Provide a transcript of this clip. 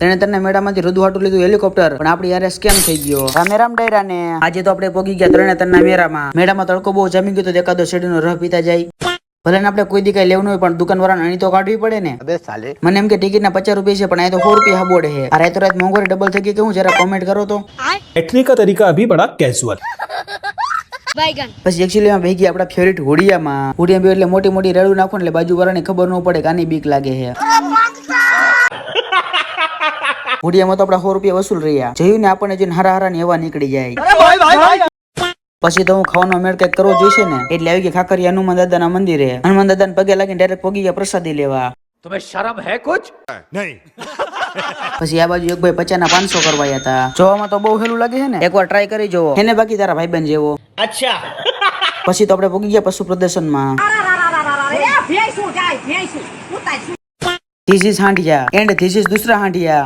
ત્રણે મેળામાંથી રુદવાટું લીધું હેલિકોપ્ટર, પણ આપડી યારે સ્કેમ થઈ ગયો. રામેરામ ડાયરા ને આજે તો આપણે પોગી ગયા ત્રણે મેળામાં. મેળામાં તડકો બહુ જમી ગયો તો એકાદો શેરડીનો રહ પીતા જાય. ભલે ને આપણે કોઈ દી કઈ લેવું હોય પણ દુકાનવાળાને અણી તો કાઢવી પડે ને. अबे साले મને એમ કે ટિકિટ ના 50 રૂપિયા છે પણ આ તો 100 રૂપિયા બોર્ડ છે. આ રાત રાત મોંઘવારી ડબલ થઈ ગઈ કે હું જરા કોમેન્ટ કરો તો. बैठने का तरीका अभी बड़ा कैजुअल. પછી એકચ્યુઅલી માં ભેગી આપડા ફેવરિટ હોડિયામાં બે એટલે મોટી મોટી રેડું નાખો ને એટલે બાજુવાળાને ખબર ન પડે કે આની બીક લાગે છે. હોડિયામાં તો આપડા 100 રૂપિયા વસૂલ રહ્યા. જોયું ને આપણને જોઈને હારા હારા ની હવા નીકળી જાય. પછી તો હું ખાવાનો મેળ કઈક કરવો જોઈશે ને એટલે આવી ગઈ ખાખરી હનુમાન દાદા ના મંદિરે. હનુમાન દાદા ને પગે લાગીને ડાયરેક્ટ પોગી ગયા પ્રસાદી લેવા. तुम्हें शर्म है कुछ नहीं પછી આ બાજુ એક ભાઈ 50 ના 500 કરવાયા હતા. જોવામાં તો બહુ હેલું લાગે છે ને, એકવાર ટ્રાય કરી જોવો. એને બાકી તારા ભાઈબંધ જેવો. अच्छा. પછી તો આપણે પોગી ગયા પશુ પ્રદર્શનમાં. This is Handiya and this is दूसरा हांडिया.